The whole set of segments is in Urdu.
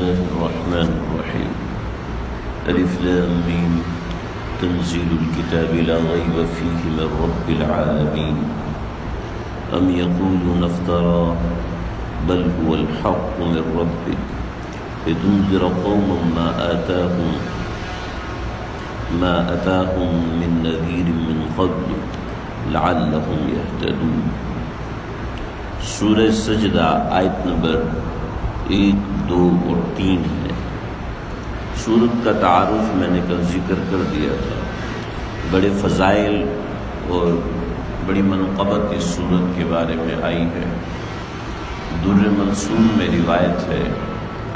الله الرحمن الرحيم ألف لام ميم تنزيل الكتاب لا ريب فيه من رب العالمين أم يقولون افتراه بل هو الحق من ربك لتنذر قوما ما آتاهم من نذير من قبلك لعلهم يهتدون۔ سورہ سجدہ آیت نمبر 1، 2 اور 3 ہے۔ سورت کا تعارف میں نے کل ذکر کر دیا تھا۔ بڑے فضائل اور بڑی منقبت اس سورت کے بارے میں آئی ہے۔ در منصور میں روایت ہے،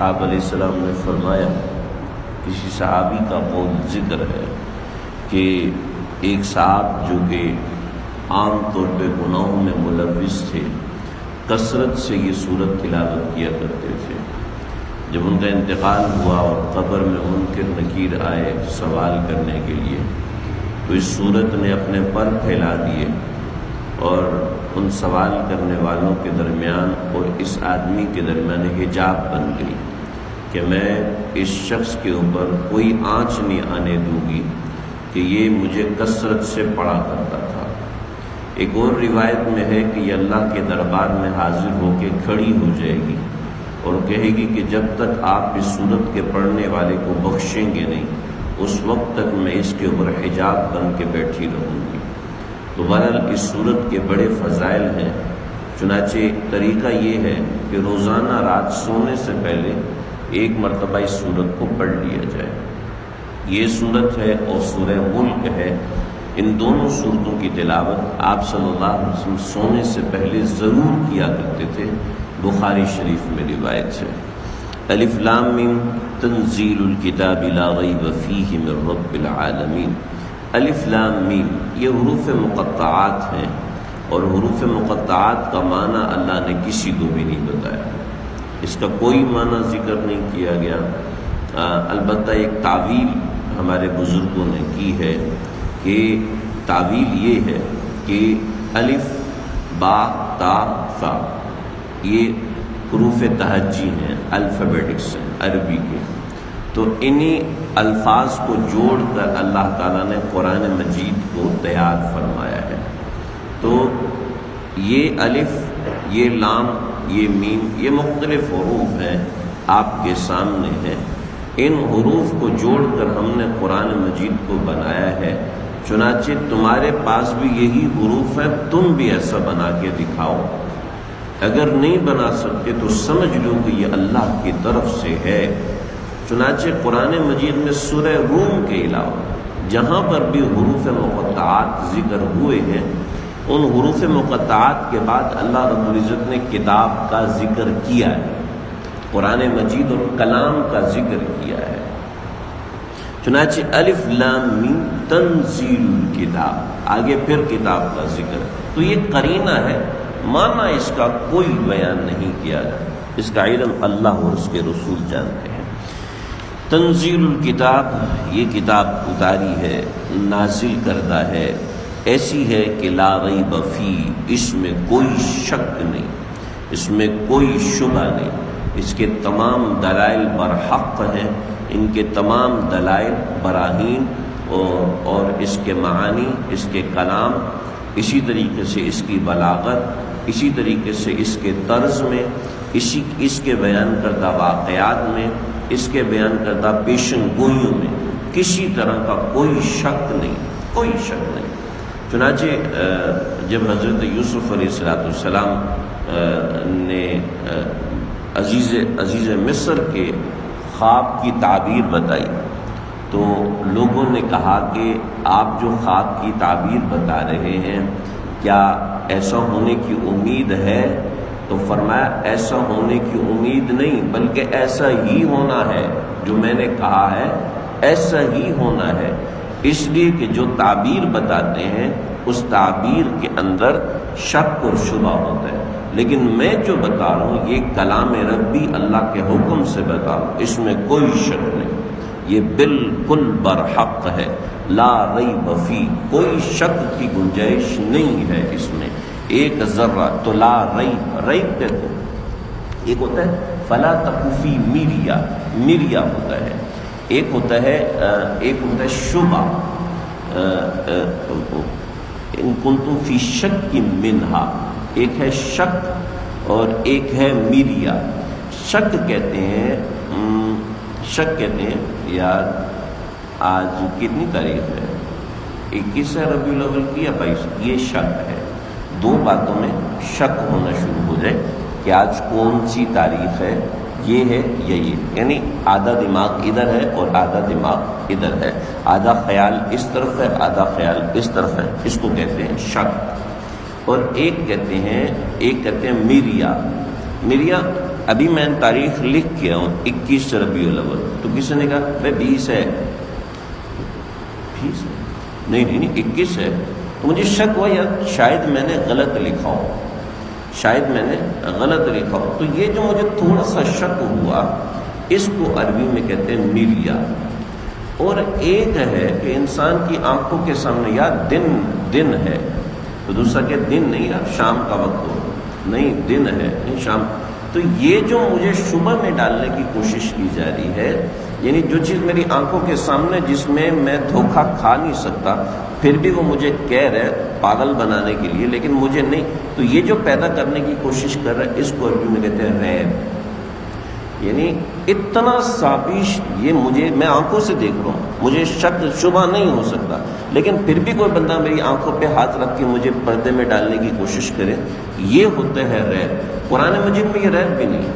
آپ علیہ السلام نے فرمایا، کسی صحابی کا قول ذکر ہے کہ ایک صاحب جو کہ عام طور پہ گناہوں میں ملوث تھے، کثرت سے یہ سورت تلاوت کیا کرتے تھے۔ جب ان کا انتقال ہوا اور قبر میں منکر نکیر آئے سوال کرنے کے لیے، تو اس سورت نے اپنے پر پھیلا دیے اور ان سوال کرنے والوں کے درمیان اور اس آدمی کے درمیان حجاب بن گئی کہ میں اس شخص کے اوپر کوئی آنچ نہیں آنے دوں گی کہ یہ مجھے کثرت سے پڑھا کرتا تھا۔ ایک اور روایت میں ہے کہ یہ اللہ کے دربار میں حاضر ہو کے کھڑی ہو جائے گی اور کہے گی کہ جب تک آپ اس سورت کے پڑھنے والے کو بخشیں گے نہیں، اس وقت تک میں اس کے اوپر حجاب بن کے بیٹھی رہوں گی۔ تو بہرحال اس سورت کے بڑے فضائل ہیں، چنانچہ طریقہ یہ ہے کہ روزانہ رات سونے سے پہلے ایک مرتبہ اس سورت کو پڑھ لیا جائے۔ یہ سورت ہے اور سورہ ملک ہے، ان دونوں سورتوں کی تلاوت آپ صلی اللہ علیہ وسلم سونے سے پہلے ضرور کیا کرتے تھے، بخاری شریف میں روایت ہے۔ الف لام میم تنزیل الکتاب لا ریب فیہ من رب العالمین۔ الف لام میم یہ حروف مقطعات ہیں، اور حروف مقطعات کا معنی اللہ نے کسی کو بھی نہیں بتایا، اس کا کوئی معنی ذکر نہیں کیا گیا۔ البتہ ایک تعویل ہمارے بزرگوں نے کی ہے کہ تعویل یہ ہے کہ الف با تا ثا یہ حروف تہجی ہیں، الفابیٹکس ہیں عربی کے، تو انہی الفاظ کو جوڑ کر اللہ تعالیٰ نے قرآن مجید کو تیار فرمایا ہے۔ تو یہ الف، یہ لام، یہ میم، یہ مختلف حروف ہیں، آپ کے سامنے ہیں۔ ان حروف کو جوڑ کر ہم نے قرآن مجید کو بنایا ہے، چنانچہ تمہارے پاس بھی یہی حروف ہیں، تم بھی ایسا بنا کے دکھاؤ۔ اگر نہیں بنا سکتے تو سمجھ لو کہ یہ اللہ کی طرف سے ہے۔ چنانچہ قرآن مجید میں سورہ روم کے علاوہ جہاں پر بھی حروف مقطعات ذکر ہوئے ہیں، ان حروف مقطعات کے بعد اللہ رب العزت نے کتاب کا ذکر کیا ہے، قرآن مجید اور کلام کا ذکر کیا ہے۔ چنانچہ الف لام میم تنزیل الکتاب، آگے پھر کتاب کا ذکر، تو یہ قرینہ ہے، معنی اس کا کوئی بیان نہیں کیا ہے، اس کا علم اللہ اور اس کے رسول جانتے ہیں۔ تنزیل الکتاب یہ کتاب اتاری ہے، نازل کردہ ہے، ایسی ہے کہ لا ریب فی، اس میں کوئی شک نہیں، اس میں کوئی شبہ نہیں، اس کے تمام دلائل برحق ہیں، ان کے تمام دلائل براہین اور اس کے معانی، اس کے کلام، اسی طریقے سے اس کی بلاغت، اسی طریقے سے اس کے طرز میں، اس کے بیان کردہ واقعات میں، اس کے بیان کردہ پیشن گوئیوں میں کسی طرح کا کوئی شک نہیں، کوئی شک نہیں۔ چنانچہ جب حضرت یوسف علیہ السلام نے عزیز مصر کے خواب کی تعبیر بتائی، تو لوگوں نے کہا کہ آپ جو خواب کی تعبیر بتا رہے ہیں کیا ایسا ہونے کی امید ہے؟ تو فرمایا ایسا ہونے کی امید نہیں، بلکہ ایسا ہی ہونا ہے، جو میں نے کہا ہے ایسا ہی ہونا ہے، اس لیے کہ جو تعبیر بتاتے ہیں اس تعبیر کے اندر شک اور شبہ ہوتا ہے، لیکن میں جو بتا رہا ہوں یہ کلام ربی اللہ کے حکم سے بتا رہا ہوں، اس میں کوئی شک نہیں، یہ بالکل برحق ہے، لا ریب فی، کوئی شک کی گنجائش نہیں ہے اس میں ایک ذرہ۔ تو لا ریب، ریب دیکھو ایک ہوتا ہے فلا تکفی میریا، میریا ہوتا ہے، ایک ہوتا ہے شبہ، ان کنتم فی شک منہا، ایک ہے شک اور ایک ہے میریا۔ شک کہتے ہیں یار آج کتنی تاریخ ہے، 21 ہے ربیع الاول کی یا 22، یہ شک ہے، دو باتوں میں شک ہونا شروع ہو جائے کہ آج کون سی تاریخ ہے، یہ ہے یہی، یعنی آدھا دماغ ادھر ہے اور آدھا دماغ ادھر ہے، آدھا خیال اس طرف ہے آدھا خیال اس طرف ہے، اس کو کہتے ہیں شک۔ اور ایک کہتے ہیں میریا۔ میریا ابھی میں تاریخ لکھ کے ہوں 21 ربیع الاول، تو کسی نے کہا بھائی 20 ہے، 20 ہے نہیں 21 ہے، تو مجھے شک ہوا یار شاید میں نے غلط لکھا ہو، تو یہ جو مجھے تھوڑا سا شک ہوا اس کو عربی میں کہتے ہیں میریا۔ اور ایک ہے کہ انسان کی آنکھوں کے سامنے یار دن ہے، تو دوسرا کہ دن نہیں یار شام کا وقت ہو، نہیں دن ہے نہیں شام، تو یہ جو مجھے شبہ میں ڈالنے کی کوشش کی جا رہی ہے، یعنی جو چیز میری آنکھوں کے سامنے جس میں میں دھوکہ کھا نہیں سکتا، پھر بھی وہ مجھے کہہ رہے پاگل بنانے کے لیے، لیکن مجھے نہیں، تو یہ جو پیدا کرنے کی کوشش کر رہا ہے اس کو عربی میں کہتے ہیں ریب، یعنی اتنا سابش، یہ میں آنکھوں سے دیکھ رہا ہوں، مجھے شک شبہ نہیں ہو سکتا، لیکن پھر بھی کوئی بندہ میری آنکھوں پہ ہاتھ رکھ کے مجھے پردے میں ڈالنے کی کوشش کرے، یہ ہوتا ہے ریب۔ قرآن مجید میں یہ ریب بھی نہیں،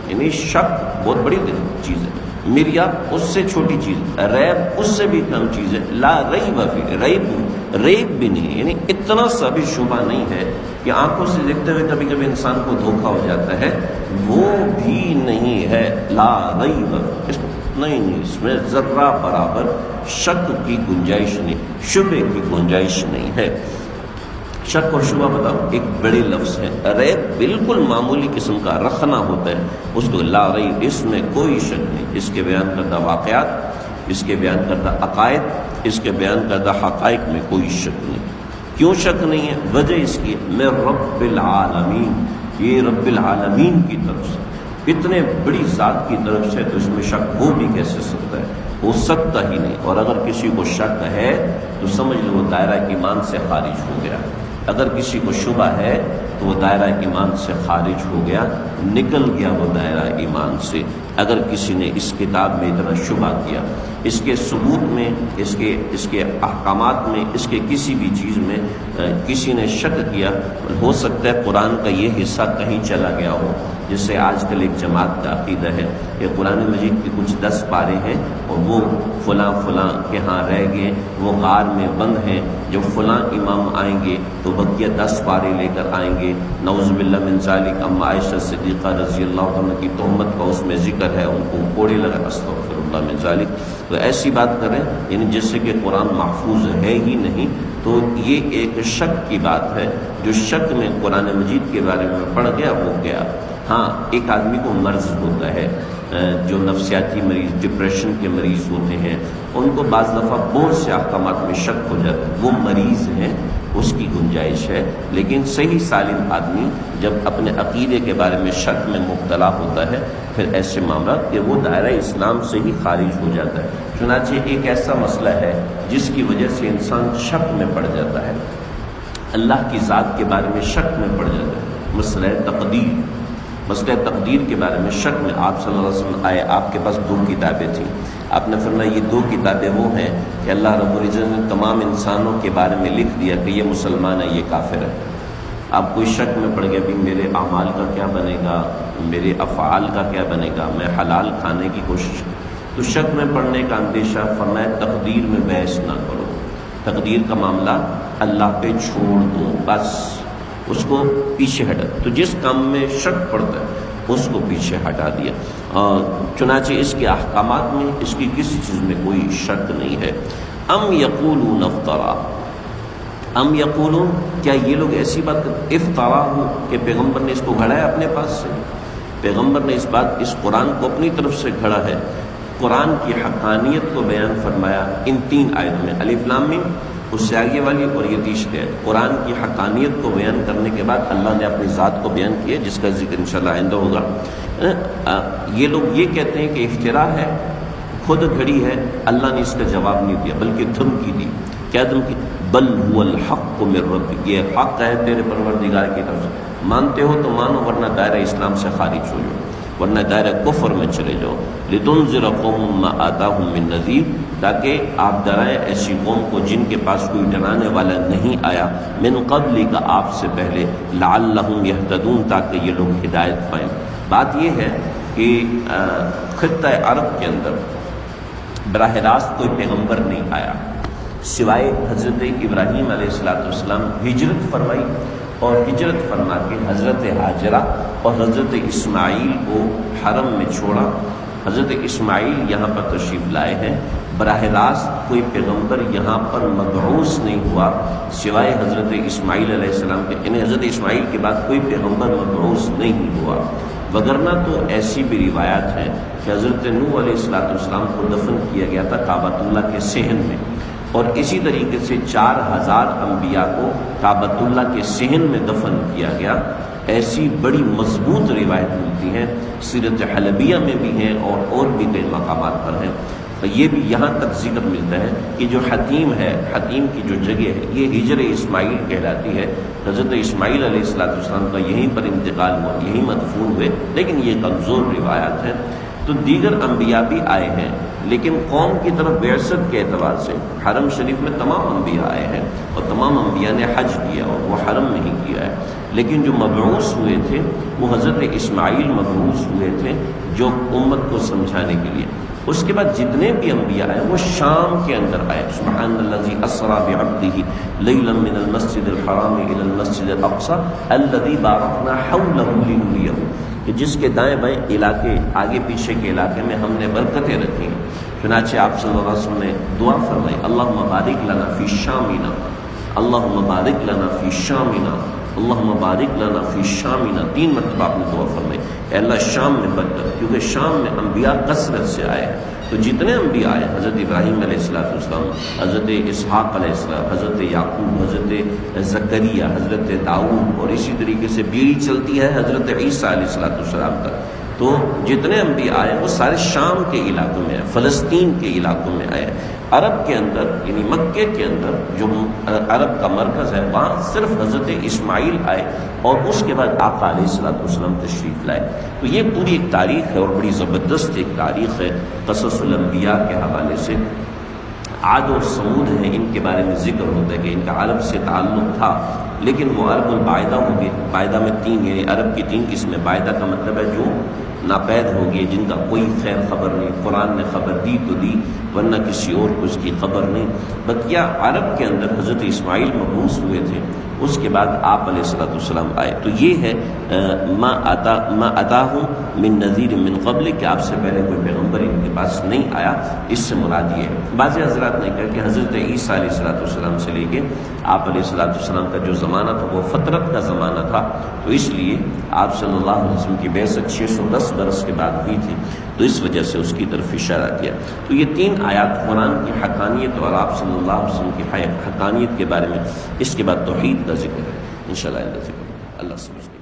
یعنی شک بہت بڑی چیز ہے، میریا اس سے چھوٹی چیز، ریب اس سے بھی کم چیز ہے، لا ریب فی، ریب بھی نہیں، یعنی اتنا سا بھی شبہ نہیں ہے کہ آنکھوں سے دیکھتے ہوئے کبھی کبھی انسان کو دھوکہ ہو جاتا ہے، وہ بھی نہیں ہے، لا ریب نہیں، اس میں ذرہ برابر شک کی گنجائش نہیں، شبہ کی گنجائش نہیں ہے۔ شک اور شبہ بتاؤ ایک بڑے لفظ ہے، ریب بالکل معمولی قسم کا رکھنا ہوتا ہے، اس کو لا ریب، اس میں کوئی شک نہیں، اس کے بیان کردہ واقعات، اس کے بیان کردہ عقائد، اس کے بیان کردہ حقائق میں کوئی شک نہیں۔ کیوں شک نہیں ہے؟ وجہ اس کی میں رب العالمین، یہ رب العالمین کی طرف سے، اتنے بڑی ذات کی طرف سے، تو اس میں شک ہو بھی کیسے سکتا ہے؟ ہو سکتا ہی نہیں۔ اور اگر کسی کو شک ہے تو سمجھ لو وہ دائرہ ایمان سے خارج ہو گیا، اگر کسی کو شبہ ہے تو وہ دائرہ ایمان سے خارج ہو گیا، نکل گیا وہ دائرہ ایمان سے۔ اگر کسی نے اس کتاب میں اتنا شبہ کیا، اس کے ثبوت میں، اس کے احکامات میں، اس کے کسی بھی چیز میں کسی نے شک کیا، ہو سکتا ہے قرآن کا یہ حصہ کہیں چلا گیا ہو، جس سے آج کل ایک جماعت کا عقیدہ ہے کہ قرآن مجید کے کچھ 10 پارے ہیں اور وہ فلاں کے ہاں رہ گئے، وہ غار میں بند ہیں، جب فلاں امام آئیں گے تو بقیہ 10 پارے لے کر آئیں گے، نعوذ باللہ من ذالک۔ اما عائشہ صدیقہ رضی اللہ عنہ کی تہمت کا اس میں ذکر ہے، ان کو کوڑے لگا، استغفر اللہ من ذالک۔ تو ایسی بات کریں یعنی جس سے کہ قرآن محفوظ ہے ہی نہیں، تو یہ ایک شک کی بات ہے، جو شک میں قرآن مجید کے بارے میں پڑھ گیا وہ گیا۔ ہاں ایک آدمی کو مرض ہوتا ہے، جو نفسیاتی مریض، ڈپریشن کے مریض ہوتے ہیں، ان کو بعض دفعہ بہت سے احکامات میں شک ہو جاتا ہے، وہ مریض ہیں، اس کی گنجائش ہے، لیکن صحیح سالم آدمی جب اپنے عقیدے کے بارے میں شک میں مبتلا ہوتا ہے، پھر ایسے معاملات کہ وہ دائرہ اسلام سے ہی خارج ہو جاتا ہے۔ چنانچہ ایک ایسا مسئلہ ہے جس کی وجہ سے انسان شک میں پڑ جاتا ہے، اللہ کی ذات کے بارے میں شک میں پڑ جاتا ہے، مسئلہ تقدیر کے بارے میں شک میں۔ آپ صلی اللہ علیہ وسلم آئے، آپ کے پاس 2 کتابیں تھیں، آپ نے فرمایا یہ 2 کتابیں وہ ہیں کہ اللہ رب العزت نے تمام انسانوں کے بارے میں لکھ دیا کہ یہ مسلمان ہے، یہ کافر ہے۔ آپ کوئی شک میں پڑ گیا بھی میرے اعمال کا کیا بنے گا، میرے افعال کا کیا بنے گا، میں حلال کھانے کی کوشش، تو شک میں پڑنے کا اندیشہ، فرمایا تقدیر میں بحث نہ کرو، تقدیر کا معاملہ اللہ پہ چھوڑ دو، بس اس کو پیچھے ہٹا، تو جس کام میں شک پڑتا ہے اس کو پیچھے ہٹا دیا۔ چنانچہ اس کے احکامات میں، اس کی کسی چیز میں کوئی شک نہیں ہے۔ ام یقولون افترا، ام یقولون، کیا یہ لوگ ایسی بات افترا ہو کہ پیغمبر نے اس کو گھڑا ہے اپنے پاس سے؟ پیغمبر نے اس قرآن کو اپنی طرف سے گھڑا ہے۔ قرآن کی حقانیت کو بیان فرمایا ان 3 آیت میں، الف لام میم، اس سے آگے والی اور یہ تیسری ہے قرآن کی حقانیت کو بیان کرنے کے بعد اللہ نے اپنی ذات کو بیان کیا، جس کا ذکر انشاءاللہ آئندہ ہوگا۔ یہ لوگ یہ کہتے ہیں کہ افتراء ہے، خود گھڑی ہے، اللہ نے اس کا جواب نہیں دیا بلکہ دھمکی دی۔ کیا دھمکی؟ بل هو الحق من ربک، یہ حق ہے تیرے پروردگار کی طرف سے، مانتے ہو تو مانو ورنہ دائرہ اسلام سے خارج ہو جاؤ، ورنہ دائرہ کفر میں چلے جاؤ۔ لتنذر قوم ما آتاہم من نذیر، تاکہ آپ ڈرائیں ایسی قوم کو جن کے پاس کوئی ڈرانے والا نہیں آیا، من قبل کا آپ سے پہلے، لعلہم یہتدون، تاکہ یہ لوگ ہدایت پائیں۔ بات یہ ہے کہ خطہ عرب کے اندر براہ راست کوئی پیغمبر نہیں آیا سوائے حضرت ابراہیم علیہ السلام ہجرت فرمائی، اور ہجرت فرما کے حضرت ہاجرہ اور حضرت اسماعیل کو حرم میں چھوڑا۔ حضرت اسماعیل یہاں پر تشریف لائے ہیں، براہ راست کوئی پیغمبر یہاں پر مبعوث نہیں ہوا سوائے حضرت اسماعیل علیہ السلام کے، یعنی حضرت اسماعیل کے بعد کوئی پیغمبر مبعوث نہیں ہوا۔ وگرنہ تو ایسی بھی روایات ہیں کہ حضرت نوح علیہ السلام کو دفن کیا گیا تھا کعبۃ اللہ کے صحن میں، اور اسی طریقے سے 4000 انبیاء کو کعبۃ اللہ کے صحن میں دفن کیا گیا۔ ایسی بڑی مضبوط روایت ملتی ہیں، سیرت حلبیہ میں بھی ہیں اور بھی کئی مقامات پر ہیں۔ تو یہ بھی یہاں تک ذکر ملتا ہے کہ جو حتیم ہے، حتیم کی جو جگہ ہے یہ ہجر اسماعیل کہلاتی ہے۔ حضرت اسماعیل علیہ السلام کا یہیں پر انتقال ہوا، یہیں مدفون ہوئے، لیکن یہ کمزور روایات ہیں۔ تو دیگر انبیاء بھی آئے ہیں، لیکن قوم کی طرف بعثت کے اعتبار سے حرم شریف میں تمام انبیاء آئے ہیں، اور تمام انبیاء نے حج کیا اور وہ حرم میں ہی کیا ہے۔ لیکن جو مبعوث ہوئے تھے وہ حضرت اسماعیل مبعوث ہوئے تھے، جو امت کو سمجھانے کے لیے۔ اس کے بعد جتنے بھی انبیاء آئے وہ شام کے اندر آئے۔ سبحان الذی اسری بعبدہ لیلا من المسجد الحرام الی المسجد الاقصی الذی بارکنا حولہ لنریہ، کہ جس کے دائیں بائیں علاقے، آگے پیچھے کے علاقے میں ہم نے برکتیں رکھی ہیں۔ چنانچہ آپ صلی اللہ علیہ وسلم نے دعا فرمائی، اللہم بارک لنا فی شامنا، اللہم بارک لنا فی شامنا، اللہم بارک لنا فی شامنا، 3 مرتبہ آپ نے دعا فرمائی، اے اللہ شام میں برکت، کیونکہ شام میں انبیاء کثرت سے آئے ہیں۔ تو جتنے انبیاء آئے، حضرت ابراہیم علیہ السلام، حضرت اسحاق علیہ السلام، حضرت یعقوب، حضرت زکریا، حضرت داؤد، اور اسی طریقے سے بیڑی چلتی ہے حضرت عیسیٰ علیہ السلام تک۔ تو جتنے انبیاء آئے وہ سارے شام کے علاقوں میں آئے، فلسطین کے علاقوں میں آئے۔ عرب کے اندر یعنی مکے کے اندر جو عرب کا مرکز ہے، وہاں صرف حضرت اسماعیل آئے، اور اس کے بعد آقا علیہ السلام تشریف لائے۔ تو یہ پوری ایک تاریخ ہے، اور بڑی زبردست ایک تاریخ ہے قصص الانبیاء کے حوالے سے۔ عاد اور سمود ہیں، ان کے بارے میں ذکر ہوتا ہے کہ ان کا عرب سے تعلق تھا، لیکن وہ عرب البعیدہ ہو گئے۔ بعیدہ میں 3 یعنی عرب کی 3 قسمیں۔ بعیدہ کا مطلب ہے جو ناپید ہو گئے، جن کا کوئی خیر خبر نہیں، قرآن نے خبر دی تو دی، ورنہ کسی اور کو اس کی خبر نہیں۔ بقیہ عرب کے اندر حضرت اسماعیل مبعوث ہوئے تھے، اس کے بعد آپ علیہ السلام آئے۔ تو یہ ہے ما اتاہم من نذیر من قبل، کہ آپ سے پہلے کوئی پیغمبر ان کے پاس نہیں آیا۔ اس سے مراد یہ ہے، بعض حضرات نے کہا کہ حضرت عیسیٰ علیہ السلام سے لے کے آپ علیہ السلام کا جو زمانہ تھا وہ فطرت کا زمانہ تھا، تو اس لیے آپ صلی اللہ علیہ وسلم کی بعثت 610 برس کے بعد ہوئی تھی، تو اس وجہ سے اس کی طرف اشارہ کیا۔ تو یہ 3 آیات قرآن کی حقانیت اور آپ صلی اللہ علیہ وسلم کی حقانیت کے بارے میں، اس کے بعد توحید کا ذکر ہے، انشاءاللہ ذکر اللہ سمجھتے ہیں۔